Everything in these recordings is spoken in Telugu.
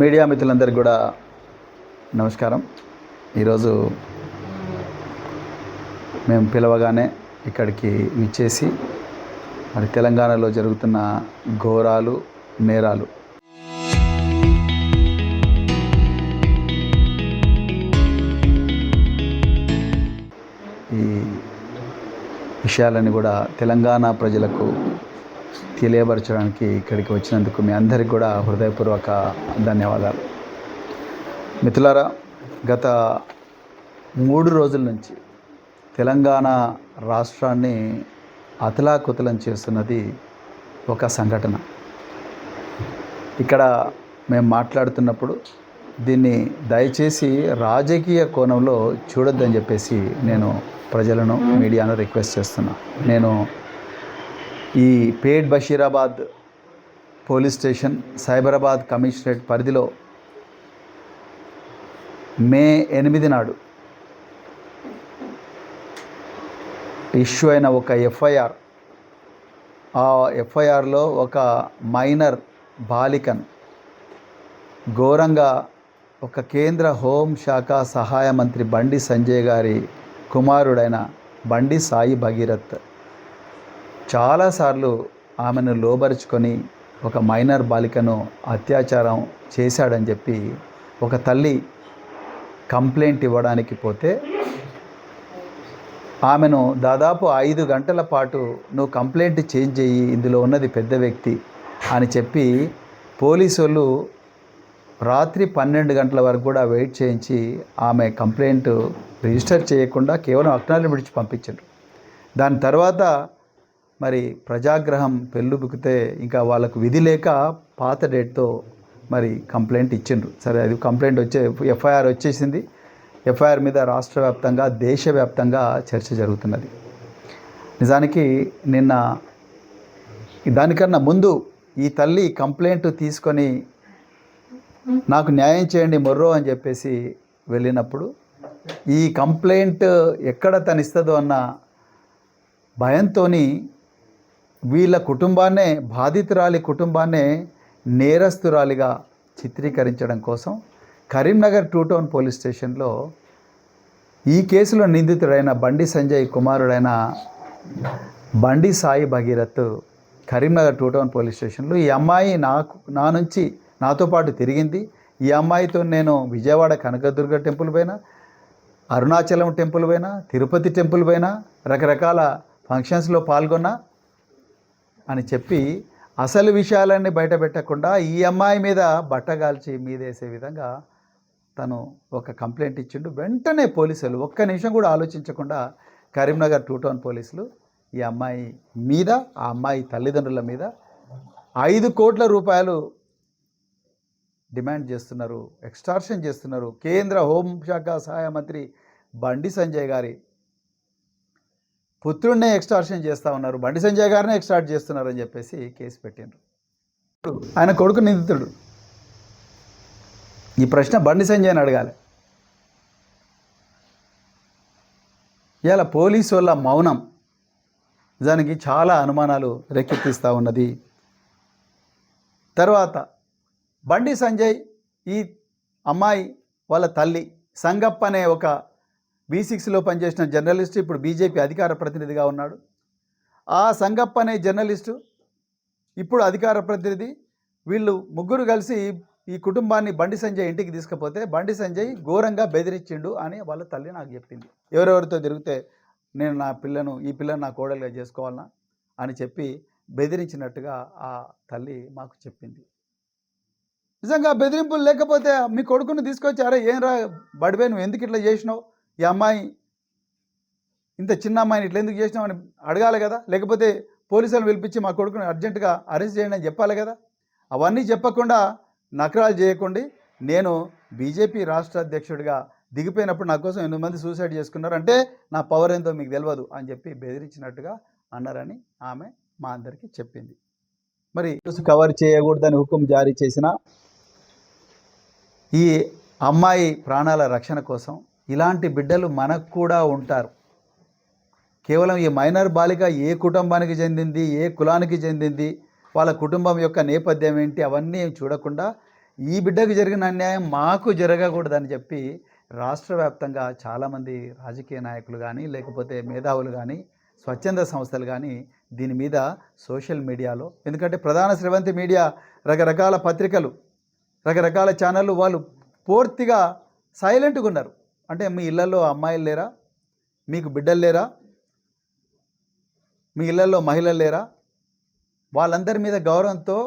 మీడియా మిత్రులందరికీ కూడా నమస్కారం. ఈరోజు మేము పిలవగానే ఇక్కడికి విచ్చేసి మరి తెలంగాణలో జరుగుతున్న ఘోరాలు, నేరాలు ఈ విషయాలని కూడా తెలంగాణ ప్రజలకు తెలియపరచడానికి ఇక్కడికి వచ్చినందుకు మీ అందరికీ కూడా హృదయపూర్వక ధన్యవాదాలు. మిత్రులారా, గత 3 రోజుల నుంచి తెలంగాణ రాష్ట్రాన్ని అతలాకుతలం చేస్తున్నది ఒక సంఘటన. ఇక్కడ మేము మాట్లాడుతున్నప్పుడు దీన్ని దయచేసి రాజకీయ కోణంలో చూడొద్దని చెప్పేసి నేను ప్రజలను, మీడియాను రిక్వెస్ట్ చేస్తున్నా. నేను ఈ Pet Basheerabad police station, Cyberabad commissionerate పరిధిలో మే 8 నాడు ఇష్యూ అయిన ఒక ఎఫ్ఐఆర్, ఆ ఎఫ్ఐఆర్లో ఒక మైనర్ బాలికను ఘోరంగా ఒక కేంద్ర హోంశాఖ సహాయ మంత్రి బండి సంజయ్ గారి కుమారుడైన బండి సాయి భగీరథ్ చాలాసార్లు ఆమెను లోబరుచుకొని ఒక మైనర్ బాలికను అత్యాచారం చేశాడని చెప్పి ఒక తల్లి కంప్లైంట్ ఇవ్వడానికి పోతే ఆమెను దాదాపు 5 గంటల పాటు నువ్వు కంప్లైంట్ చేంజ్ చెయ్యి, ఇందులో ఉన్నది పెద్ద వ్యక్తి అని చెప్పి పోలీసు వాళ్ళు రాత్రి 12 గంటల వరకు కూడా వెయిట్ చేయించి ఆమె కంప్లైంట్ రిజిస్టర్ చేయకుండా కేవలం అక్నాలెడ్జ్మెంట్ విడిచి పంపించారు. దాని తర్వాత మరి ప్రజాగ్రహం పెళ్ళుబుకితే ఇంకా వాళ్ళకు విధి లేక పాత డేట్తో మరి కంప్లైంట్ ఇచ్చిండ్రు. సరే, అది కంప్లైంట్ ఎఫ్ఐఆర్ వచ్చేసింది. ఎఫ్ఐఆర్ మీద రాష్ట్ర వ్యాప్తంగా, దేశవ్యాప్తంగా చర్చ జరుగుతున్నది. నిజానికి నిన్న దానికన్నా ముందు ఈ తల్లి కంప్లైంట్ తీసుకొని నాకు న్యాయం చేయండి మొర్రో అని చెప్పేసి వెళ్ళినప్పుడు ఈ కంప్లైంట్ ఎక్కడ తనిస్తుందో అన్న భయంతోని వీళ్ళ కుటుంబాన్నే, బాధితురాలి కుటుంబాన్నే నేరస్తురాలిగా చిత్రీకరించడం కోసం కరీంనగర్ 2 టౌన్ పోలీస్ స్టేషన్లో ఈ కేసులో నిందితుడైన బండి సంజయ్ కుమారుడైన బండి సాయి భగీరథ్ కరీంనగర్ 2 టౌన్ పోలీస్ స్టేషన్లో ఈ అమ్మాయి నా నుంచి నాతో పాటు తిరిగింది. ఈ అమ్మాయితో నేను విజయవాడ కనకదుర్గ టెంపుల్ పోయినా, అరుణాచలం టెంపుల్ పోయినా, తిరుపతి టెంపుల్ పోయినా, రకరకాల ఫంక్షన్స్లో పాల్గొన్నా అని చెప్పి అసలు విషయాలన్నీ బయట పెట్టకుండా ఈ అమ్మాయి మీద బట్టగాల్చి మీదేసే విధంగా తను ఒక కంప్లైంట్ ఇచ్చిండు. వెంటనే పోలీసులు ఒక్క నిమిషం కూడా ఆలోచించకుండా కరీంనగర్ 2 టౌన్ పోలీసులు ఈ అమ్మాయి మీద, ఆ అమ్మాయి తల్లిదండ్రుల మీద 5 కోట్ల రూపాయలు డిమాండ్ చేస్తున్నారు, ఎక్స్టార్షన్ చేస్తున్నారు. కేంద్ర హోంశాఖ సహాయ మంత్రి బండి సంజయ్ గారి పుత్రుడినే ఎక్స్టార్షన్ చేస్తూ ఉన్నారు, బండి సంజయ్ గారినే ఎక్స్టార్ట్ చేస్తున్నారు అని చెప్పేసి కేసు పెట్టిండ్రు. ఆయన కొడుకు నిందితుడు. ఈ ప్రశ్న బండి సంజయ్ని అడగాలి. ఇలా పోలీసు వాళ్ళ మౌనం నిజానికి చాలా అనుమానాలు రేకెత్తిస్తూ ఉన్నది. తర్వాత బండి సంజయ్, ఈ అమ్మాయి వాళ్ళ తల్లి సంగప్ప అనే ఒక B6లో పనిచేసిన జర్నలిస్టు, ఇప్పుడు బీజేపీ అధికార ప్రతినిధిగా ఉన్నాడు. ఆ సంగప్ప అనే జర్నలిస్టు ఇప్పుడు అధికార ప్రతినిధి. వీళ్ళు ముగ్గురు కలిసి ఈ కుటుంబాన్ని బండి సంజయ్ ఇంటికి తీసుకుపోతే బండి సంజయ్ ఘోరంగా బెదిరించిండు అని వాళ్ళ తల్లి నాకు చెప్పింది. ఎవరెవరితో తిరిగితే నేను ఈ పిల్లను నా కోడలుగా చేసుకోవాలనా అని చెప్పి బెదిరించినట్టుగా ఆ తల్లి మాకు చెప్పింది. నిజంగా బెదిరింపులు లేకపోతే మీ కొడుకుని తీసుకొచ్చి, అరే ఏం రా బడివే, నువ్వు ఎందుకు ఇట్లా చేసినావు, ఈ అమ్మాయి ఇంత చిన్న అమ్మాయిని ఇట్లా ఎందుకు చేసినావు అని అడగాలి కదా. లేకపోతే పోలీసులను పిలిపించి మా కొడుకుని అర్జెంటుగా అరెస్ట్ చేయండి అని చెప్పాలి కదా. అవన్నీ చెప్పకుండా నకరాలు చేయకుండా నేను బీజేపీ రాష్ట్ర అధ్యక్షుడిగా దిగిపోయినప్పుడు నా కోసం 8 మంది సూసైడ్ చేసుకున్నారు, అంటే నా పవర్ ఏందో మీకు తెలియదు అని చెప్పి బెదిరించినట్టుగా అన్నారని ఆమె మా అందరికీ చెప్పింది. మరి కవర్ చేయకూడదని హుకుం జారీ చేసిన ఈ అమ్మాయి ప్రాణాల రక్షణ కోసం ఇలాంటి బిడ్డలు మనకు కూడా ఉంటారు. కేవలం ఈ మైనర్ బాలిక ఏ కుటుంబానికి చెందింది, ఏ కులానికి చెందింది, వాళ్ళ కుటుంబం యొక్క నేపథ్యం ఏంటి, అవన్నీ చూడకుండా ఈ బిడ్డకు జరిగిన అన్యాయం మాకు జరగకూడదని చెప్పి రాష్ట్ర వ్యాప్తంగా చాలామంది రాజకీయ నాయకులు కానీ లేకపోతే మేధావులు కానీ స్వచ్ఛంద సంస్థలు కానీ దీని మీద సోషల్ మీడియాలో, ఎందుకంటే ప్రధాన స్రవంతి మీడియా రకరకాల పత్రికలు రకరకాల ఛానళ్ళు వాళ్ళు పూర్తిగా సైలెంట్గా ఉన్నారు. అంటే మీ ఇళ్లలో అమ్మాయిలు లేరా, మీకు బిడ్డలు లేరా, మీ ఇళ్లలో మహిళలు లేరా, వాళ్ళందరి మీద గౌరవంతో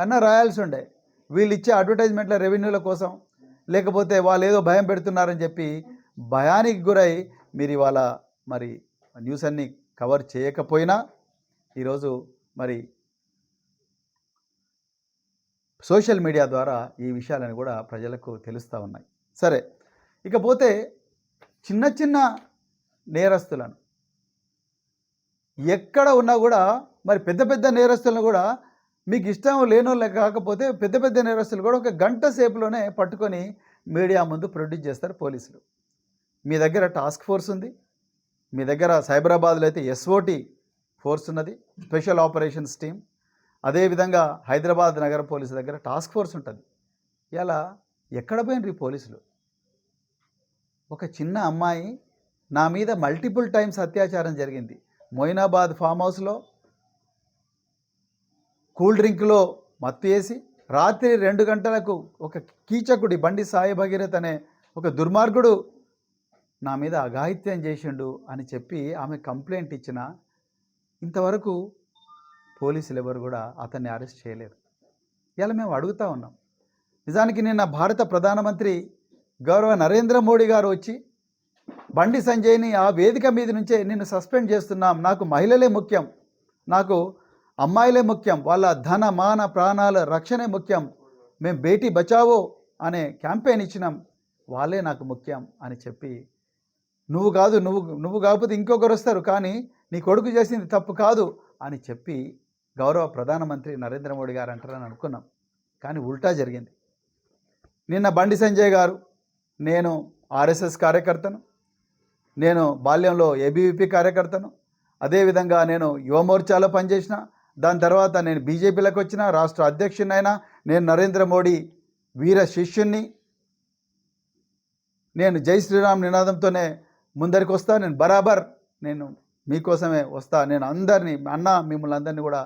అన్న రాయాల్సి ఉండే. వీళ్ళు ఇచ్చే అడ్వర్టైజ్మెంట్ల రెవెన్యూల కోసం లేకపోతే వాళ్ళు ఏదో భయం పెడుతున్నారని చెప్పి భయానికి గురై మీరు ఇవాళ మరి న్యూస్ అన్ని కవర్ చేయకపోయినా ఈరోజు మరి సోషల్ మీడియా ద్వారా ఈ విషయాలను కూడా ప్రజలకు తెలుస్తూ ఉన్నాయి. సరే, ఇకపోతే చిన్న చిన్న నేరస్తులను ఎక్కడ ఉన్నా కూడా మరి పెద్ద పెద్ద నేరస్తులను కూడా మీకు ఇష్టం లేనోళ్ళే కాకపోతే పెద్ద పెద్ద నేరస్తులు కూడా ఒక గంట సేపులోనే పట్టుకొని మీడియా ముందు ప్రొడ్యూస్ చేస్తారు పోలీసులు. మీ దగ్గర టాస్క్ ఫోర్స్ ఉంది, మీ దగ్గర సైబరాబాద్లో అయితే ఎస్ఓటి ఫోర్స్ ఉన్నది, స్పెషల్ ఆపరేషన్స్ టీమ్. అదేవిధంగా హైదరాబాద్ నగర పోలీసు దగ్గర టాస్క్ ఫోర్స్ ఉంటుంది. ఇలా ఎక్కడ పోయినరు ఈ పోలీసులు? ఒక చిన్న అమ్మాయి నా మీద మల్టిపుల్ టైమ్స్ అత్యాచారం జరిగింది. మొయినాబాద్ ఫామ్ హౌస్లో కూల్ డ్రింక్లో మత్తు వేసి రాత్రి 2 గంటలకు ఒక కీచకుడి బండి సాయి భగీరథ్ అనే ఒక దుర్మార్గుడు నా మీద అఘాయిత్యం చేసిండు అని చెప్పి ఆమె కంప్లైంట్ ఇచ్చిన ఇంతవరకు పోలీసులు ఎవరు కూడా అతన్ని అరెస్ట్ చేయలేరు. ఇలా మేము అడుగుతూ ఉన్నాం. నిజానికి నిన్న భారత ప్రధానమంత్రి గౌరవ నరేంద్ర మోడీ గారు వచ్చి బండి సంజయ్ని ఆ వేదిక మీద నుంచే నిన్ను సస్పెండ్ చేస్తున్నాం, నాకు మహిళలే ముఖ్యం, నాకు అమ్మాయిలే ముఖ్యం, వాళ్ళ ధన మాన ప్రాణాల రక్షణే ముఖ్యం, మేము బేటీ బచావో అనే క్యాంపెయిన్ ఇచ్చినాం, వాళ్ళే నాకు ముఖ్యం అని చెప్పి నువ్వు కాదు, నువ్వు కాకపోతే ఇంకొకరు వస్తారు, కానీ నీ కొడుకు చేసింది తప్పు కాదు అని చెప్పి గౌరవ ప్రధానమంత్రి నరేంద్ర మోడీ గారు అంటారని అనుకున్నాం. కానీ ఉల్టా జరిగింది. నిన్న బండి సంజయ్ గారు, నేను ఆర్ఎస్ఎస్ కార్యకర్తను, నేను బాల్యంలో ఏబీవీపీ కార్యకర్తను, అదేవిధంగా నేను యువమోర్చాలో పనిచేసిన, దాని తర్వాత నేను బీజేపీలోకి వచ్చిన, రాష్ట్ర అధ్యక్షునైనా, నేను నరేంద్ర మోడీ వీర శిష్యుణ్ణి, నేను జై శ్రీరామ్ నినాదంతోనే ముందరికి వస్తా, నేను బరాబర్ నేను మీకోసమే వస్తా, నేను అందరినీ అన్న మిమ్మల్ని అందరినీ కూడా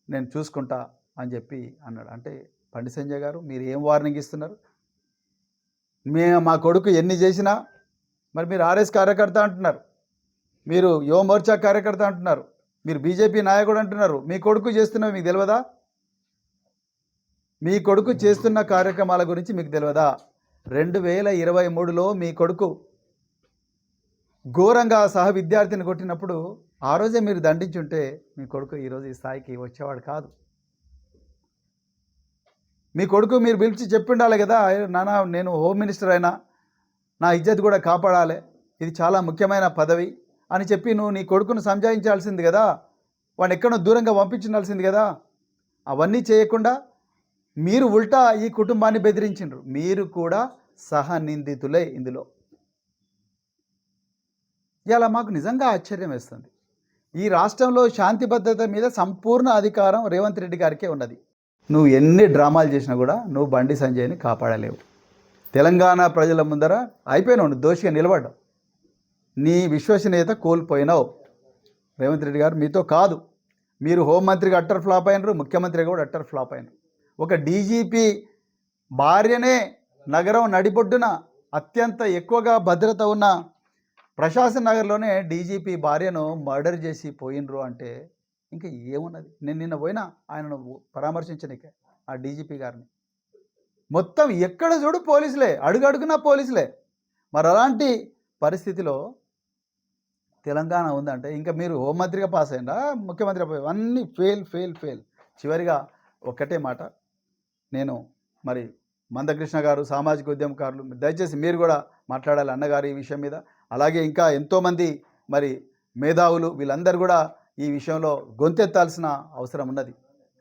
నేను చూసుకుంటా అని చెప్పి అన్నాడు. అంటే బండి సంజయ్ గారు మీరు ఏం వార్నింగ్ ఇస్తున్నారు? మా కొడుకు ఎన్ని చేసినా మరి మీరు ఆర్ఎస్ కార్యకర్త అంటున్నారు, మీరు యువ మోర్చా కార్యకర్త అంటున్నారు, మీరు బీజేపీ నాయకుడు అంటున్నారు, మీ కొడుకు చేస్తున్నవి మీకు తెలియదా? మీ కొడుకు చేస్తున్న కార్యక్రమాల గురించి మీకు తెలియదా? 2023లో మీ కొడుకు ఘోరంగా సహ విద్యార్థిని కొట్టినప్పుడు ఆ రోజే మీరు దండించుంటే మీ కొడుకు ఈరోజు ఈ స్థాయికి వచ్చేవాడు కాదు. మీ కొడుకు మీరు పిలిచి చెప్పిండాలి కదా, నాన్న నేను హోమ్ మినిస్టర్ అయినా నా ఇజ్జత్ కూడా కాపాడాలి, ఇది చాలా ముఖ్యమైన పదవి అని చెప్పి నువ్వు నీ కొడుకును సంజాయించాల్సింది కదా, వాడిని ఎక్కడో దూరంగా పంపించాల్సింది కదా. అవన్నీ చేయకుండా మీరు ఉల్టా ఈ కుటుంబాన్ని బెదిరించిండ్రు. మీరు కూడా సహనిందితులే ఇందులో. ఇలా మాకు నిజంగా ఆశ్చర్యం వేస్తుంది. ఈ రాష్ట్రంలో శాంతి భద్రత మీద సంపూర్ణ అధికారం రేవంత్ రెడ్డి గారికే ఉన్నది. నువ్వు ఎన్ని డ్రామాలు చేసినా కూడా నువ్వు బండి సంజయ్ని కాపాడలేవు. తెలంగాణ ప్రజల ముందర అయిపోయినావు, నువ్వు దోషిగా నిలబడ్డావు, నీ విశ్వసనీయత కోల్పోయినావు. రేవంత్ రెడ్డి గారు మీతో కాదు, మీరు హోంమంత్రిగా అట్టర్ ఫ్లాప్ అయినరు, ముఖ్యమంత్రిగా కూడా అట్టర్ ఫ్లాప్ అయినరు. ఒక డీజీపీ భార్యనే నగరం నడిబొడ్డున అత్యంత ఎక్కువగా భద్రత ఉన్న ప్రశాసన్ నగర్లోనే డీజీపీ భార్యను మర్డర్ చేసి పోయినరు అంటే ఇంకా ఏమున్నది? నేను నిన్న పోయినా ఆయనను పరామర్శించనికే ఆ డీజీపీ గారిని. మొత్తం ఎక్కడ చూడు పోలీసులే, అడుగడుగునా పోలీసులే. మరి అలాంటి పరిస్థితిలో తెలంగాణ ఉందంటే ఇంకా మీరు హోంమంత్రిగా పాస్ అయిందా, ముఖ్యమంత్రిగా అన్నీ ఫెయిల్. చివరిగా ఒక్కటే మాట, నేను మరి మందకృష్ణ గారు, సామాజిక ఉద్యమకారులు, దయచేసి మీరు కూడా మాట్లాడాలి అన్నగారు ఈ విషయం మీద. అలాగే ఇంకా ఎంతోమంది మరి మేధావులు వీళ్ళందరూ కూడా ఈ విషయంలో గొంతెత్తాల్సిన అవసరం ఉన్నది.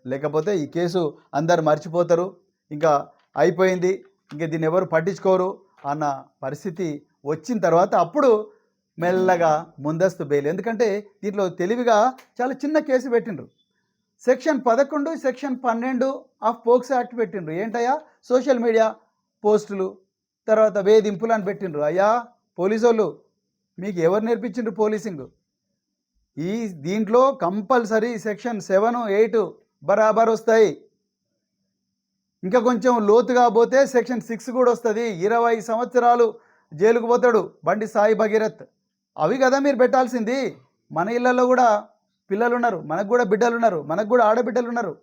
లేకపోతే ఈ కేసు అందరు మర్చిపోతారు, ఇంకా అయిపోయింది, ఇంకా దీన్ని ఎవరు పట్టించుకోరు అన్న పరిస్థితి వచ్చిన తర్వాత అప్పుడు మెల్లగా ముందస్తు బెయిల్. ఎందుకంటే దీంట్లో తెలివిగా చాలా చిన్న కేసు పెట్టిండ్రు. Section 11 section 12 of POCSO act పెట్టిండ్రు. ఏంటయ్యా? సోషల్ మీడియా పోస్టులు, తర్వాత వేధింపులు అని పెట్టిండ్రు. అయ్యా పోలీసు వాళ్ళు, మీకు ఎవరు నేర్పించిండ్రు పోలీసింగ్? దీంట్లో కంపల్సరీ సెక్షన్ 7, 8 బరాబర్ వస్తాయి. ఇంకా కొంచెం లోతుగా పోతే సెక్షన్ 6 కూడా వస్తుంది. 20 సంవత్సరాలు జైలుకు పోతాడు బండి సాయి భగీరథ్. అవి కదా మీరు పెట్టాల్సింది. మన ఇళ్లలో కూడా పిల్లలు ఉన్నారు, మనకు కూడా బిడ్డలు ఉన్నారు, మనకు కూడా ఆడబిడ్డలు ఉన్నారు.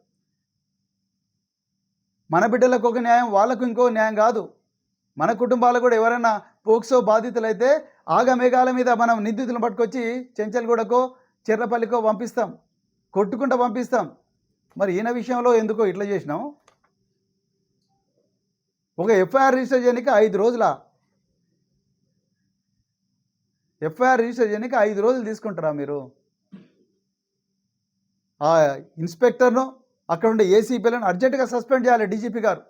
మన బిడ్డలకు ఒక న్యాయం, వాళ్ళకు ఇంకో న్యాయం కాదు. మన కుటుంబాలకు కూడా ఎవరైనా పోక్సో బాధితులైతే ఆగమేఘాల మీద మనం నిందితులను పట్టుకొచ్చి చెంచల్గూడకో చెర్లపల్లికో పంపిస్తాం, కొట్టుకుంటూ పంపిస్తాం. మరి ఈయన విషయంలో ఎందుకో ఇట్లా చేసినాం? ఒక ఎఫ్ఐఆర్ రిజిస్టర్ చేయడానికి 5 రోజుల ఎఫ్ఐఆర్ రిజిస్టర్ చేయడానికి 5 రోజులు తీసుకుంటారా మీరు? ఆ ఇన్స్పెక్టర్ను, అక్కడ ఉండే ఏసీపీలను అర్జెంటుగా సస్పెండ్ చేయాలి డీజీపీ గారు.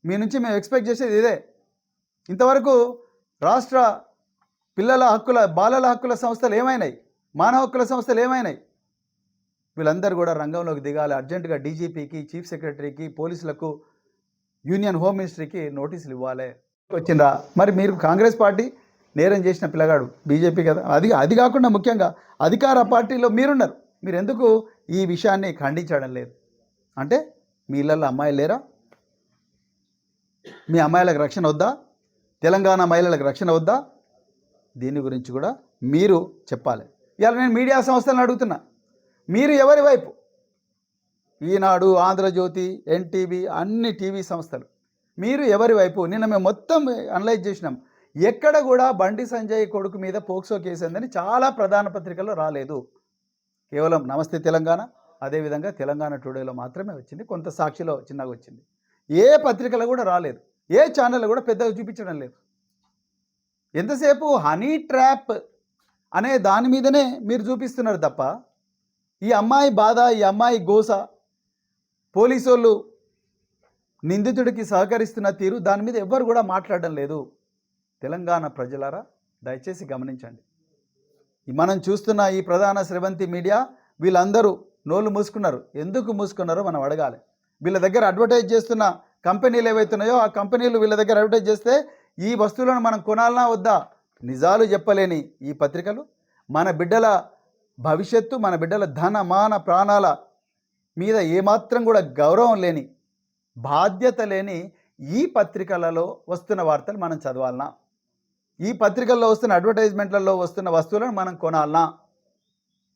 మీ నుంచి మేము ఎక్స్పెక్ట్ చేసేది ఇదే. ఇంతవరకు రాష్ట్ర పిల్లల హక్కుల, బాలల హక్కుల సంస్థలు ఏమైనాయి? మానవ హక్కుల సంస్థలు ఏమైనాయి? వీళ్ళందరూ కూడా రంగంలోకి దిగాలి. అర్జెంటుగా డీజీపీకి, చీఫ్ సెక్రటరీకి, పోలీసులకు, యూనియన్ హోమ్ మినిస్ట్రీకి నోటీసులు ఇవ్వాలి. వచ్చిందా? మరి మీరు కాంగ్రెస్ పార్టీ నేరం చేసిన పిల్లగాడు బీజేపీ కదా. అది కాకుండా ముఖ్యంగా అధికార పార్టీలో మీరున్నారు. మీరు ఎందుకు ఈ విషయాన్ని ఖండించడం లేదు? అంటే మీ ఇళ్ళల్లో అమ్మాయిలు లేరా? మీ అమ్మాయిలకు రక్షణ వద్దా? తెలంగాణ మహిళలకు రక్షణ వద్దా? దీని గురించి కూడా మీరు చెప్పాలి. ఇవాళ నేను మీడియా సంస్థలను అడుగుతున్నా, మీరు ఎవరి వైపు? ఈనాడు, ఆంధ్రజ్యోతి, ఎన్టీవీ, అన్ని టీవీ సంస్థలు, మీరు ఎవరి వైపు? నిన్న మేము మొత్తం అనలైజ్ చేసినాం. ఎక్కడ కూడా బండి సంజయ్ కొడుకు మీద పోక్సో కేసు ఉందని చాలా ప్రధాన పత్రికల్లో రాలేదు. కేవలం నమస్తే తెలంగాణ, అదేవిధంగా తెలంగాణ టుడేలో మాత్రమే వచ్చింది. కొంత సాక్షిలో చిన్నగా వచ్చింది. ఏ పత్రికలో కూడా రాలేదు. ఏ ఛానల్లో కూడా పెద్దగా చూపించడం లేదు. ఎంతసేపు హనీ ట్రాప్ అనే దాని మీదనే మీరు చూపిస్తున్నారు తప్ప ఈ అమ్మాయి బాధ, ఈ అమ్మాయి గోస, పోలీసు వాళ్ళు నిందితుడికి సహకరిస్తున్న తీరు, దాని మీద ఎవ్వరు కూడా మాట్లాడడం లేదు. తెలంగాణ ప్రజలారా దయచేసి గమనించండి. మనం చూస్తున్న ఈ ప్రధాన స్రవంతి మీడియా వీళ్ళందరూ నోళ్ళు మూసుకున్నారు. ఎందుకు మూసుకున్నారో మనం అడగాలి. వీళ్ళ దగ్గర అడ్వర్టైజ్ చేస్తున్న కంపెనీలు ఏవైతున్నాయో ఆ కంపెనీలు వీళ్ళ దగ్గర అడ్వర్టైజ్ చేస్తే ఈ వస్తువులను మనం కొనాలనా వద్దా? నిజాలు చెప్పలేని ఈ పత్రికలు, మన బిడ్డల భవిష్యత్తు, మన బిడ్డల ధన మాన ప్రాణాల మీద ఏమాత్రం కూడా గౌరవం లేని, బాధ్యత లేని ఈ పత్రికలలో వస్తున్న వార్తలు మనం చదవాలనా? ఈ పత్రికల్లో వస్తున్న అడ్వర్టైజ్మెంట్లలో వస్తున్న వస్తువులను మనం కొనాలనా?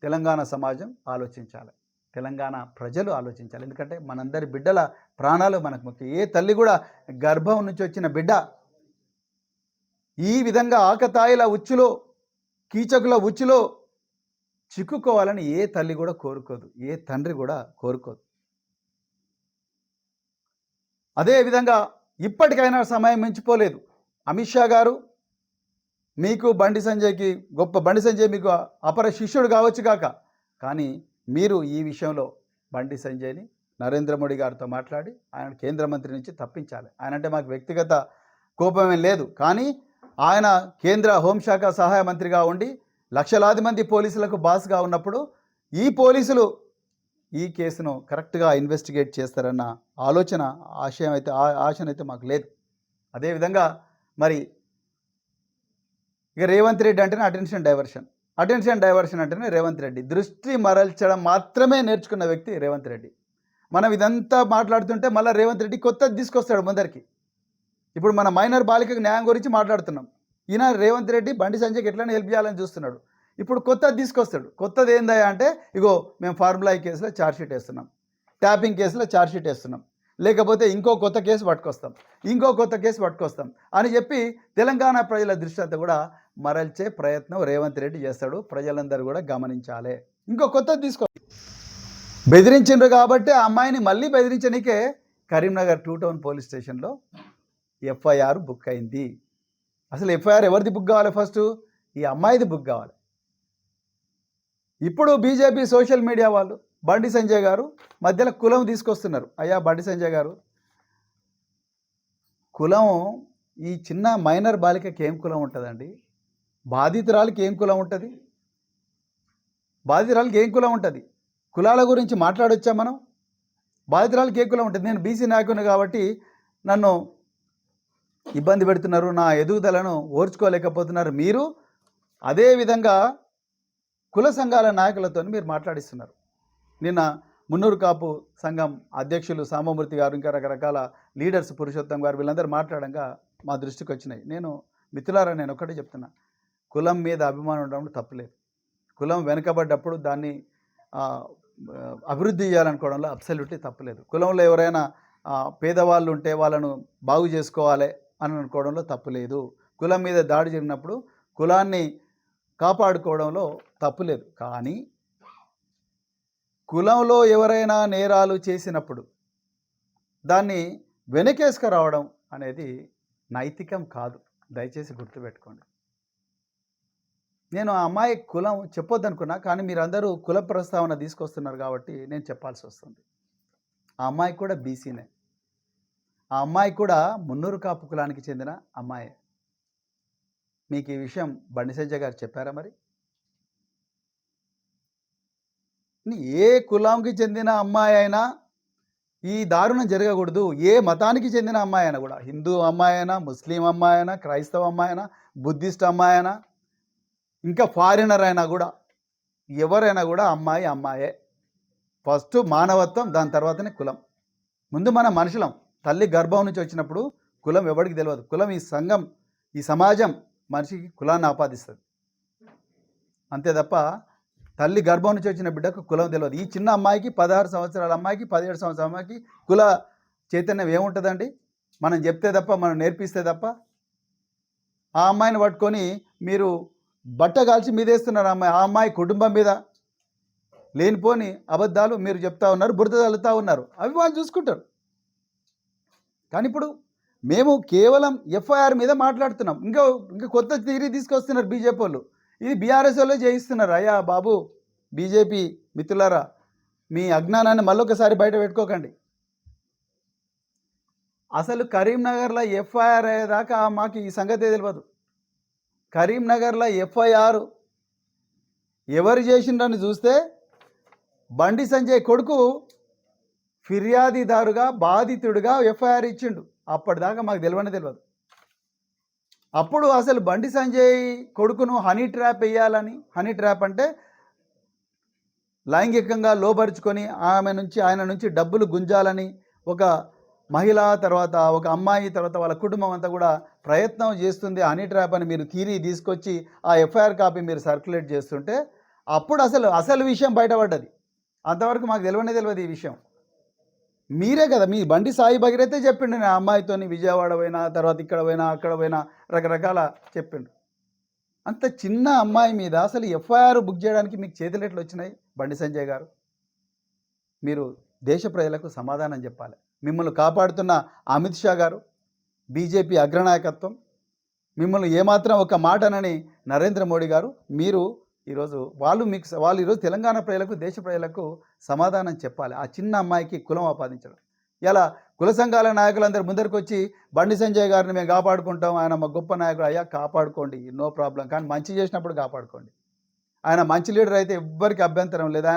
తెలంగాణ సమాజం ఆలోచించాలి. తెలంగాణ ప్రజలు ఆలోచించాలి. ఎందుకంటే మనందరి బిడ్డల ప్రాణాలు మనకు ముఖ్యం. ఏ తల్లి కూడా గర్భం నుంచి వచ్చిన బిడ్డ ఈ విధంగా ఆకతాయిల ఉచ్చులో, కీచకుల ఉచ్చులో చిక్కుకోవాలని ఏ తల్లి కూడా కోరుకోదు, ఏ తండ్రి కూడా కోరుకోదు. అదేవిధంగా ఇప్పటికైనా సమయం మించిపోలేదు. అమిత్ షా గారు, మీకు బండి సంజయ్కి బండి సంజయ్ మీకు అపర శిష్యుడు కావచ్చు కాక, కానీ మీరు ఈ విషయంలో బండి సంజయ్ని నరేంద్ర మోడీ గారితో మాట్లాడి ఆయన కేంద్ర మంత్రి నుంచి తప్పించాలి. ఆయన అంటే మాకు వ్యక్తిగత కోపమేం లేదు, కానీ ఆయన కేంద్ర హోంశాఖ సహాయ మంత్రిగా ఉండి లక్షలాది మంది పోలీసులకు బాస్గా ఉన్నప్పుడు ఈ పోలీసులు ఈ కేసును కరెక్ట్గా ఇన్వెస్టిగేట్ చేస్తారన్న ఆశనైతే మాకు లేదు. అదేవిధంగా మరి ఇక రేవంత్ రెడ్డి అంటేనే అటెన్షన్ డైవర్షన్ అంటేనే రేవంత్ రెడ్డి. దృష్టి మరల్చడం మాత్రమే నేర్చుకున్న వ్యక్తి రేవంత్ రెడ్డి. మనం ఇదంతా మాట్లాడుతుంటే మళ్ళీ రేవంత్ రెడ్డి కొత్తది తీసుకొస్తాడు ముందరికి. ఇప్పుడు మన మైనర్ బాలికకు న్యాయం గురించి మాట్లాడుతున్నాం. ఈయన రేవంత్ రెడ్డి బండి సంజయ్కి ఎట్లనే హెల్ప్ చేయాలని చూస్తున్నాడు. ఇప్పుడు కొత్తది తీసుకొస్తాడు. కొత్తది ఏందా అంటే, ఇగో మేము ఫార్ములా కేసులో ఛార్జ్షీట్ వేస్తున్నాం, ట్యాపింగ్ కేసులో ఛార్జ్షీట్ వేస్తున్నాం, లేకపోతే ఇంకో కొత్త కేసు పట్టుకొస్తాం అని చెప్పి తెలంగాణ ప్రజల దృష్టి అంతా కూడా మరల్చే ప్రయత్నం రేవంత్ రెడ్డి చేస్తాడు. ప్రజలందరూ కూడా గమనించాలి. ఇంకో కొత్తది తీసుకో. బెదిరించిండ్రు కాబట్టి ఆ అమ్మాయిని మళ్ళీ బెదిరించడానికే కరీంనగర్ 2 టౌన్ పోలీస్ స్టేషన్లో ఎఫ్ఐఆర్ బుక్ అయింది. అసలు ఎఫ్ఐఆర్ ఎవరిది బుక్ కావాలి? ఫస్ట్ ఈ అమ్మాయిది బుక్ కావాలి. ఇప్పుడు బీజేపీ సోషల్ మీడియా వాళ్ళు బండి సంజయ్ గారు మధ్యలో కులం తీసుకొస్తున్నారు. అయ్యా బండి సంజయ్ గారు, కులం ఈ చిన్న మైనర్ బాలికకి ఏం కులం ఉంటుందండి? బాధితురాలకి ఏం కులం ఉంటుంది? కులాల గురించి మాట్లాడొచ్చా మనం? బాధితురాలకి ఏ కులం ఉంటుంది? నేను బీసీ నాయకుని కాబట్టి నన్ను ఇబ్బంది పెడుతున్నారు, నా ఎదుగుదలను ఓర్చుకోలేకపోతున్నారు. మీరు అదేవిధంగా కుల సంఘాల నాయకులతో మీరు మాట్లాడిస్తున్నారు. నిన్న మున్నూరు కాపు సంఘం అధ్యక్షులు సామమూర్తి గారు, ఇంకా రకరకాల లీడర్స్, పురుషోత్తం గారు, వీళ్ళందరూ మాట్లాడంగా మా దృష్టికి వచ్చినాయి. నేను మిత్రులారా, నేను ఒకటే చెప్తున్నా, కులం మీద అభిమానం ఉండడం తప్పులేదు. కులం వెనుకబడ్డప్పుడు దాన్ని అభివృద్ధి చేయాలనుకోవడంలో అబ్సల్యూట్లీ తప్పులేదు. కులంలో ఎవరైనా పేదవాళ్ళు ఉంటే వాళ్ళను బాగు చేసుకోవాలి అని అనుకోవడంలో తప్పులేదు. కులం మీద దాడి జరిగినప్పుడు కులాన్ని కాపాడుకోవడంలో తప్పులేదు. కానీ కులంలో ఎవరైనా నేరాలు చేసినప్పుడు దాన్ని వెనకేసుకురావడం అనేది నైతికం కాదు. దయచేసి గుర్తుపెట్టుకోండి. నేను ఆ అమ్మాయి కులం చెప్పొద్దు అనుకున్నా, కానీ మీరందరూ కుల ప్రస్తావన తీసుకొస్తున్నారు కాబట్టి నేను చెప్పాల్సి వస్తుంది. ఆ అమ్మాయి కూడా బీసీనే. ఆ అమ్మాయి కూడా మున్నూరు కాపు కులానికి చెందిన అమ్మాయే. మీకు ఈ విషయం బండి సంజయ్ గారు చెప్పారా? మరి ఏ కులానికి చెందిన అమ్మాయి అయినా ఈ దారుణం జరగకూడదు. ఏ మతానికి చెందిన అమ్మాయి అయినా కూడా, హిందూ అమ్మాయి అయినా, ముస్లిం అమ్మాయి అయినా, క్రైస్తవ అమ్మాయి అయినా, బుద్ధిస్ట్ అమ్మాయి అయినా, ఇంకా ఫారినర్ అయినా కూడా, ఎవరైనా కూడా అమ్మాయి అమ్మాయే. ఫస్ట్ మానవత్వం, దాని తర్వాతనే కులం. ముందు మన మనుషులం. తల్లి గర్భం నుంచి వచ్చినప్పుడు కులం ఎవరికి తెలియదు. కులం ఈ సంఘం, ఈ సమాజం మనిషికి కులాన్ని ఆపాదిస్తుంది. అంతే తప్ప తల్లి గర్భం నుంచి వచ్చిన బిడ్డకు కులం తెలియదు. ఈ చిన్న అమ్మాయికి, 16 సంవత్సరాల అమ్మాయికి, 17 సంవత్సరాల అమ్మాయికి కుల చైతన్యం ఏముంటుందండి? మనం చెప్తే తప్ప, మనం నేర్పిస్తే తప్ప. ఆ అమ్మాయిని పట్టుకొని మీరు బట్ట కాల్చి మీదేస్తున్నారు. ఆ అమ్మాయి కుటుంబం మీద లేనిపోని అబద్ధాలు మీరు చెప్తా ఉన్నారు, బురద చల్లుతూ ఉన్నారు. అవి వాళ్ళు చూసుకుంటారు. కానీ ఇప్పుడు మేము కేవలం ఎఫ్ఐఆర్ మీద మాట్లాడుతున్నాం. ఇంకా కొత్త థియరీ తీసుకొస్తున్నారు బీజేపీ వాళ్ళు. ఇది బీఆర్ఎస్ వాళ్ళు చేయిస్తున్నారు. అయ్యా బాబు, బీజేపీ మిత్రులారా, మీ అజ్ఞానాన్ని మళ్ళొకసారి బయట పెట్టుకోకండి. అసలు కరీంనగర్లో ఎఫ్ఐఆర్ అయ్యేదాకా మాకు ఈ సంగతే తెలియదు. కరీంనగర్లో ఎఫ్ఐఆర్ ఎవరు చేసిండని చూస్తే బండి సంజయ్ కొడుకు ఫిర్యాదుదారుగా, బాధితుడిగా ఎఫ్ఐఆర్ ఇచ్చిండు. అప్పటిదాకా మాకు తెలియదు. అప్పుడు అసలు బండి సంజయ్ కొడుకును హనీ ట్రాప్ వేయాలని, హనీ ట్రాప్ అంటే లైంగికంగా లోపరుచుకొని ఆయన నుంచి డబ్బులు గుంజాలని ఒక మహిళ, తర్వాత ఒక అమ్మాయి, తర్వాత వాళ్ళ కుటుంబం అంతా కూడా ప్రయత్నం చేస్తుంది. హనీ ట్రాప్ అని మీరు థీరీ తీసుకొచ్చి ఆ ఎఫ్ఐఆర్ కాపీ మీరు సర్క్యులేట్ చేస్తుంటే అప్పుడు అసలు విషయం బయటపడ్డది. అంతవరకు మాకు తెలియదు ఈ విషయం. మీరే కదా, మీ బండి సాయి భగీరథే చెప్పిండు. నేను అమ్మాయితోని విజయవాడ పోయినా, తర్వాత ఇక్కడ పోయినా, అక్కడ పోయినా, రకరకాల చెప్పిండు. అంత చిన్న అమ్మాయి మీద అసలు ఎఫ్ఐఆర్ బుక్ చేయడానికి మీకు చేతులు ఎట్లు వచ్చినాయి? బండి సంజయ్ గారు, మీరు దేశ ప్రజలకు సమాధానం చెప్పాలి. మిమ్మల్ని కాపాడుతున్న అమిత్ షా గారు, బీజేపీ అగ్రనాయకత్వం, మిమ్మల్ని ఏమాత్రం ఒక మాటనని నరేంద్ర మోడీ గారు, మీరు ఈరోజు వాళ్ళు ఈరోజు తెలంగాణ ప్రజలకు, దేశ ప్రజలకు సమాధానం చెప్పాలి. ఆ చిన్న అమ్మాయికి కులం ఆపాదించడం. ఇలా కుల సంఘాల నాయకులందరూ ముందరికి వచ్చి బండి సంజయ్ గారిని మేము కాపాడుకుంటాం, ఆయన మా గొప్ప నాయకుడు. అయ్యా కాపాడుకోండి, నో ప్రాబ్లం, కానీ మంచి చేసినప్పుడు కాపాడుకోండి. ఆయన మంచి లీడర్ అయితే ఎవ్వరికి అభ్యంతరం లేదు,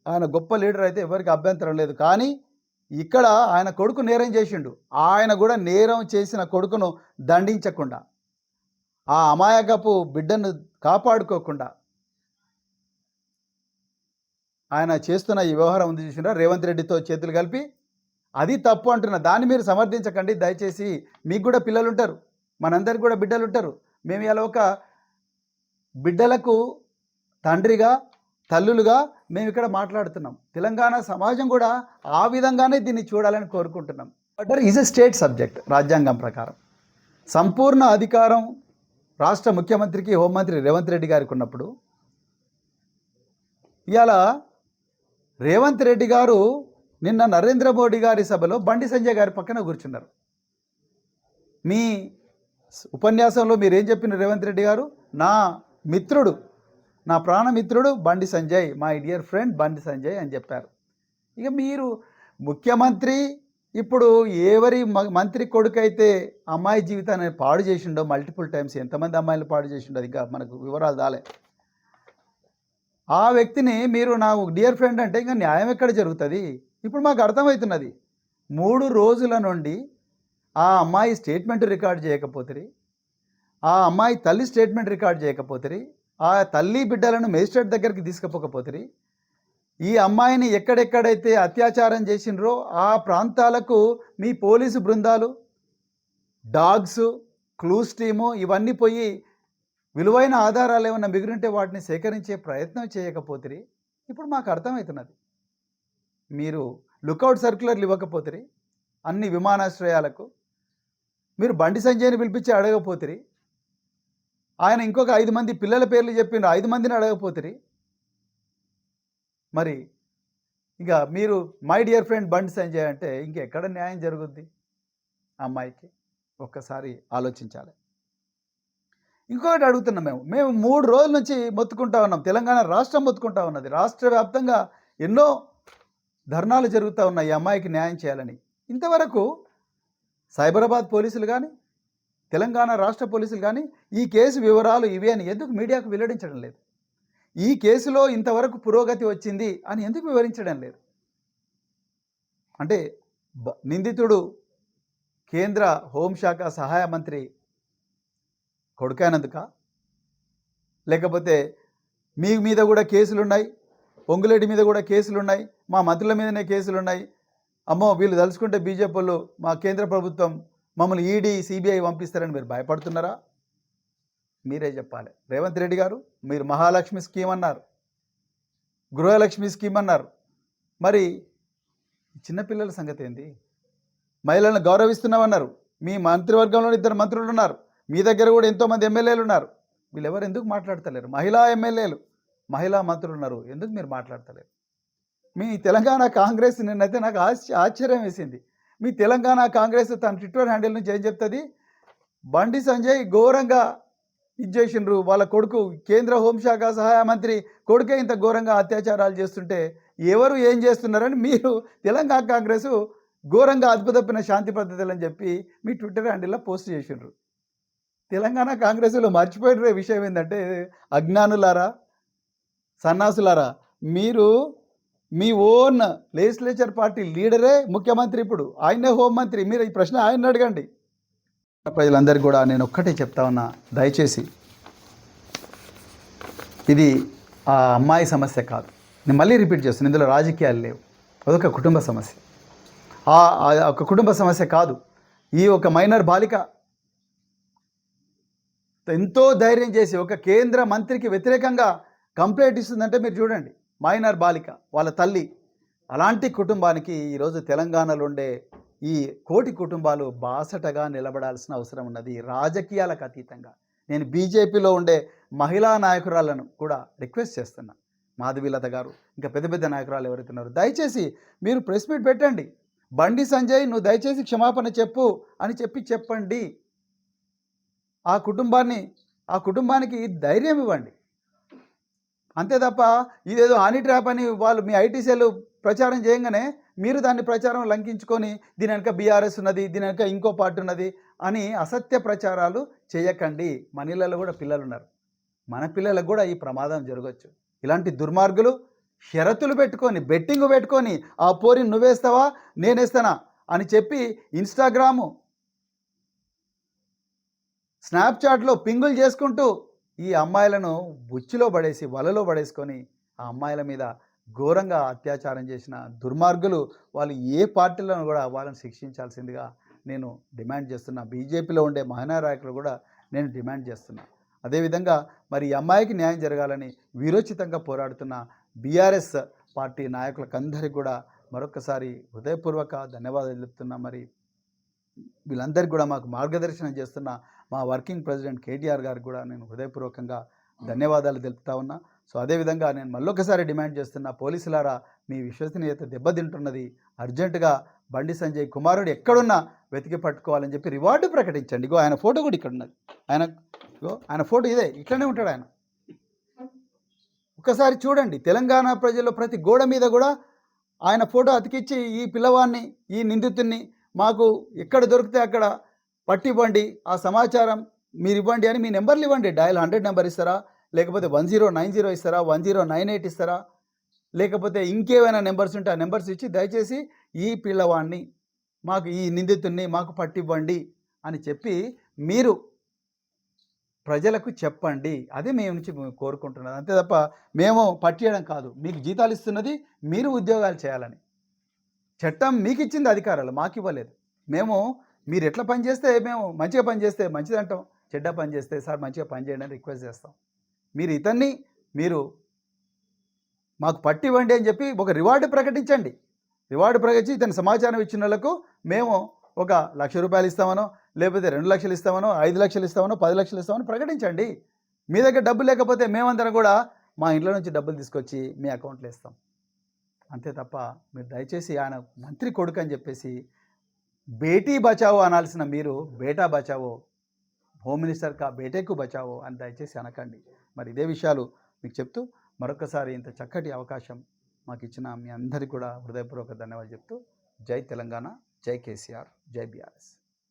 ఆయన గొప్ప లీడర్ అయితే ఎవరికి అభ్యంతరం లేదు. కానీ ఇక్కడ ఆయన కొడుకు నేరం చేసిండు. ఆయన కూడా నేరం చేసిన కొడుకును దండించకుండా, ఆ అమాయకపు బిడ్డను కాపాడుకోకుండా ఆయన చేస్తున్న ఈ వ్యవహారం ఉంది చూసినా, రేవంత్ రెడ్డితో చేతులు కలిపి, అది తప్పు అంటున్నా. దాన్ని మీరు సమర్థించకండి దయచేసి. మీకు కూడా పిల్లలు ఉంటారు, మనందరికి కూడా బిడ్డలు ఉంటారు. మేము ఇలా ఒక బిడ్డలకు తండ్రిగా, తల్లులుగా మేము ఇక్కడ మాట్లాడుతున్నాం. తెలంగాణ సమాజం కూడా ఆ విధంగానే దీన్ని చూడాలని కోరుకుంటున్నాం. But is a state subject. రాజ్యాంగం ప్రకారం సంపూర్ణ అధికారం రాష్ట్ర ముఖ్యమంత్రికి, హోంమంత్రి రేవంత్ రెడ్డి గారికి ఉన్నప్పుడు, ఇవాళ రేవంత్ రెడ్డి గారు నిన్న నరేంద్ర మోడీ గారి సభలో బండి సంజయ్ గారి పక్కన కూర్చున్నారు. మీ ఉపన్యాసంలో మీరేం చెప్పిన రేవంత్ రెడ్డి గారు? నా మిత్రుడు, నా ప్రాణమిత్రుడు Bandi Sanjay, my dear friend Bandi Sanjay అని చెప్పారు. ఇక మీరు ముఖ్యమంత్రి, ఇప్పుడు ఎవరి మంత్రి కొడుకైతే అమ్మాయి జీవితాన్ని పాడు చేసిండో మల్టిపుల్ టైమ్స్, ఎంతమంది అమ్మాయిలు పాడు చేసిండో ఇంకా మనకు వివరాలు దాలే. ఆ వ్యక్తిని మీరు నా డియర్ ఫ్రెండ్ అంటే ఇంకా న్యాయం ఎక్కడ జరుగుతుంది? ఇప్పుడు మాకు అర్థమవుతున్నది. 3 రోజుల నుండి ఆ అమ్మాయి స్టేట్మెంట్ రికార్డ్ చేయకపోతిరి, ఆ అమ్మాయి తల్లి స్టేట్మెంట్ రికార్డ్ చేయకపోతిరి, ఆ తల్లి బిడ్డలను మేజిస్ట్రేట్ దగ్గరికి తీసుకుపోకపోతిరి, ఈ అమ్మాయిని ఎక్కడెక్కడైతే అత్యాచారం చేసిండ్రో ఆ ప్రాంతాలకు మీ పోలీసు బృందాలు, డాగ్స్, క్లూస్ టీము ఇవన్నీ పోయి విలువైన ఆధారాలు ఏమన్నా మిగిలింటే వాటిని సేకరించే ప్రయత్నం చేయకపోతిరి. ఇప్పుడు మాకు అర్థమవుతున్నది. మీరు లుకౌట్ సర్క్యులర్లు ఇవ్వకపోతిరి అన్ని విమానాశ్రయాలకు, మీరు బండి సంజయ్ని పిలిపించి అడగపోతిరి, ఆయన ఇంకొక 5 మంది పిల్లల పేర్లు చెప్పిండ్రు, 5 మందిని అడగపోతిరి. మరి ఇక మీరు my dear friend Bandi Sanjay అంటే ఇంకెక్కడ న్యాయం జరుగుద్ది అమ్మాయికి? ఒక్కసారి ఆలోచించాలి. ఇంకొకటి అడుగుతున్నాం, మేము 3 రోజుల నుంచి మొత్తుకుంటా ఉన్నాం. తెలంగాణ రాష్ట్రం మొత్తుకుంటా ఉన్నది. రాష్ట్ర వ్యాప్తంగా ఎన్నో ధర్నాలు జరుగుతూ ఉన్నాయి ఈ అమ్మాయికి న్యాయం చేయాలని. ఇంతవరకు సైబరాబాద్ పోలీసులు కానీ, తెలంగాణ రాష్ట్ర పోలీసులు కానీ ఈ కేసు వివరాలు ఇవి అని ఎందుకు మీడియాకు వెల్లడించడం లేదు? ఈ కేసులో ఇంతవరకు పురోగతి వచ్చింది అని ఎందుకు వివరించడం లేదు? అంటే నిందితుడు కేంద్ర హోంశాఖ సహాయ మంత్రి కొడుకైనందుక, లేకపోతే మీ మీద కూడా కేసులున్నాయి, పొంగులేటి మీద కూడా కేసులున్నాయి, మా మంత్రుల మీదనే కేసులున్నాయి, అమ్మో వీళ్ళు తలుచుకుంటే బీజేపీ వాళ్ళు మా కేంద్ర ప్రభుత్వం మమ్మల్ని ఈడీ సిబిఐ పంపిస్తారని మీరు భయపడుతున్నారా? మీరే చెప్పాలి. రేవంత్ రెడ్డి గారు మీరు మహాలక్ష్మి స్కీమ్ అన్నారు, గృహలక్ష్మి స్కీమ్ అన్నారు. మరి చిన్నపిల్లల సంగతి ఏంది? మహిళలను గౌరవిస్తున్నామన్నారు. మీ మంత్రివర్గంలో 2 మంత్రులు ఉన్నారు, మీ దగ్గర కూడా ఎంతోమంది ఎమ్మెల్యేలు ఉన్నారు. వీళ్ళెవరు ఎందుకు మాట్లాడతలేరు? మహిళా ఎమ్మెల్యేలు, మహిళా మంత్రులు ఉన్నారు, ఎందుకు మీరు మాట్లాడతలేరు? మీ తెలంగాణ కాంగ్రెస్ నిన్నైతే నాకు ఆశ్చర్యం వేసింది. మీ తెలంగాణ కాంగ్రెస్ తన ట్విట్టర్ హ్యాండిల్ నుంచి ఏం చెప్తుంది? బండి సంజయ్ ఘోరంగా ఇచ్చేసిండ్రు, వాళ్ళ కొడుకు కేంద్ర హోంశాఖ సహాయ మంత్రి కొడుకే ఇంత ఘోరంగా అత్యాచారాలు చేస్తుంటే ఎవరు ఏం చేస్తున్నారని మీరు తెలంగాణ కాంగ్రెస్ ఘోరంగా అద్భుతమైన శాంతి పద్ధతులు అని చెప్పి మీ ట్విట్టర్ హ్యాండిల్లో పోస్ట్ చేసిండ్రు. తెలంగాణ కాంగ్రెస్లో మర్చిపోయిన విషయం ఏంటంటే, అజ్ఞానులారా, సన్నాసులారా, మీరు మీ ఓన్ లెజిస్లేచర్ పార్టీ లీడరే ముఖ్యమంత్రి, ఇప్పుడు ఆయనే హోంమంత్రి. మీరు ఈ ప్రశ్న ఆయన అడగండి. ప్రజలందరికీ కూడా నేను ఒక్కటే చెప్తా ఉన్నా, దయచేసి ఇది ఆ అమ్మాయి సమస్య కాదు. నేను మళ్ళీ రిపీట్ చేస్తాను, ఇందులో రాజకీయాలు లేవు. అదొక కుటుంబ సమస్య. ఒక కుటుంబ సమస్య కాదు. ఈ ఒక మైనర్ బాలిక ఎంతో ధైర్యం చేసి ఒక కేంద్ర మంత్రికి వ్యతిరేకంగా కంప్లైంట్ ఇస్తుందంటే మీరు చూడండి. మైనర్ బాలిక, వాళ్ళ తల్లి. అలాంటి కుటుంబానికి ఈరోజు తెలంగాణలో ఉండే ఈ 1 కోటి కుటుంబాలు బాసటగా నిలబడాల్సిన అవసరం ఉన్నది, రాజకీయాలకు అతీతంగా. నేను బీజేపీలో ఉండే మహిళా నాయకురాలను కూడా రిక్వెస్ట్ చేస్తున్నా, మాధవీలత గారు, ఇంకా పెద్ద పెద్ద నాయకురాలు ఎవరైతే ఉన్నారో, దయచేసి మీరు ప్రెస్ మీట్ పెట్టండి. బండి సంజయ్ నువ్వు దయచేసి క్షమాపణ చెప్పు అని చెప్పండి. ఆ కుటుంబానికి ధైర్యం ఇవ్వండి. అంతే తప్ప ఇదేదో హనీ ట్రాప్ అని వాళ్ళు మీ ఐటీ సెల్ ప్రచారం చేయగానే మీరు దాన్ని ప్రచారం లంకించుకొని దీని వెనక బీఆర్ఎస్ ఉన్నది, దీని వెనక ఇంకో పార్టీ ఉన్నది అని అసత్య ప్రచారాలు చేయకండి. మనీలలో కూడా పిల్లలు ఉన్నారు, మన పిల్లలకు కూడా ఈ ప్రమాదం జరగవచ్చు. ఇలాంటి దుర్మార్గులు షరతులు పెట్టుకొని, బెట్టింగ్ పెట్టుకొని, ఆ పోరిని నువ్వేస్తావా నేనేస్తానా అని చెప్పి ఇన్స్టాగ్రాము, స్నాప్చాట్లో పింగులు చేసుకుంటూ ఈ అమ్మాయిలను బుచ్చిలో పడేసి, వలలో పడేసుకొని ఆ అమ్మాయిల మీద ఘోరంగా అత్యాచారం చేసిన దుర్మార్గులు వాళ్ళు ఏ పార్టీలను కూడా వాళ్ళని శిక్షించాల్సిందిగా నేను డిమాండ్ చేస్తున్నా. బీజేపీలో ఉండే మహానాయకులు కూడా నేను డిమాండ్ చేస్తున్నా. అదేవిధంగా మరి ఈ అమ్మాయికి న్యాయం జరగాలని వీరోచితంగా పోరాడుతున్న బీఆర్ఎస్ పార్టీ నాయకులకందరికీ కూడా మరొకసారి హృదయపూర్వక ధన్యవాదాలు చెప్తున్నా. మరి వీళ్ళందరికీ కూడా మాకు మార్గదర్శనం చేస్తున్న మా వర్కింగ్ ప్రెసిడెంట్ కేటీఆర్ గారికి కూడా నేను హృదయపూర్వకంగా ధన్యవాదాలు తెలుపుతా ఉన్నా. సో అదేవిధంగా నేను మళ్ళొకసారి డిమాండ్ చేస్తున్నా, పోలీసులారా మీ విశ్వసనీయత దెబ్బతింటున్నది, అర్జెంటుగా బండి సంజయ్ కుమారుడు ఎక్కడున్నా వెతికి పట్టుకోవాలని చెప్పి రివార్డు ప్రకటించండి. ఇగో ఆయన ఫోటో కూడా ఇక్కడ ఉన్నది, ఆయన ఫోటో ఇదే, ఇట్లనే ఉంటాడు ఆయన. ఒకసారి చూడండి, తెలంగాణ ప్రజల్లో ప్రతి గోడ మీద కూడా ఆయన ఫోటో అతికిచ్చి ఈ పిల్లవాడిని, ఈ నిందితుడిని మాకు ఎక్కడ దొరికితే అక్కడ పట్టివ్వండి, ఆ సమాచారం మీరు ఇవ్వండి అని మీ నెంబర్లు ఇవ్వండి. డయల్ 100 నెంబర్ ఇస్తారా, లేకపోతే 1090 ఇస్తారా, 1098 ఇస్తారా, లేకపోతే ఇంకేమైనా నెంబర్స్ ఉంటే ఆ నెంబర్స్ ఇచ్చి దయచేసి ఈ పిల్లవాడిని మాకు ఈ నిందితుడిని మాకు పట్టివ్వండి అని చెప్పి మీరు ప్రజలకు చెప్పండి. అదే మేము నుంచి కోరుకుంటున్నది. అంతే తప్ప మేము పట్టియడం కాదు. మీకు జీతాలు ఇస్తున్నది మీరు ఉద్యోగాలు చేయాలని. చట్టం మీకు ఇచ్చింది అధికారాలు, మాకు ఇవ్వలేదు. మేము మీరు ఎట్లా పని చేస్తే మేము మంచిగా పని చేస్తే మంచిదంటాం, చెడ్డ పని చేస్తే సార్ మంచిగా పని చేయండి అని రిక్వెస్ట్ చేస్తాం. మీరు ఇతన్ని మీరు మాకు పట్టివ్వండి అని చెప్పి ఒక రివార్డు ప్రకటించండి. రివార్డు ప్రకటించి ఇతని సమాచారం ఇచ్చిన వాళ్ళకు మేము ఒక ₹1,00,000 ఇస్తామనో, లేకపోతే 2,00,000 ఇస్తామనో, 5,00,000 ఇస్తామనో, 10,00,000 ఇస్తామనో ప్రకటించండి. మీ దగ్గర డబ్బు లేకపోతే మేమందరం కూడా మా ఇంట్లో నుంచి డబ్బులు తీసుకొచ్చి మీ అకౌంట్లో ఇస్తాం. అంతే తప్ప మీరు దయచేసి ఆయన మంత్రి కొడుకు అని చెప్పేసి బేటీ బచావో అనాల్సిన మీరు బేటా బచావో, హోమ్ మినిస్టర్ కా బేటేకు బచావో అని దయచేసి అనకండి. మరి ఇదే విషయాలు మీకు చెప్తూ మరొకసారి ఇంత చక్కటి అవకాశం మాకు ఇచ్చిన మీ అందరికీ కూడా హృదయపూర్వక ధన్యవాదాలు చెప్తూ జై తెలంగాణ, జై కేసీఆర్, జై బీఆర్ఎస్.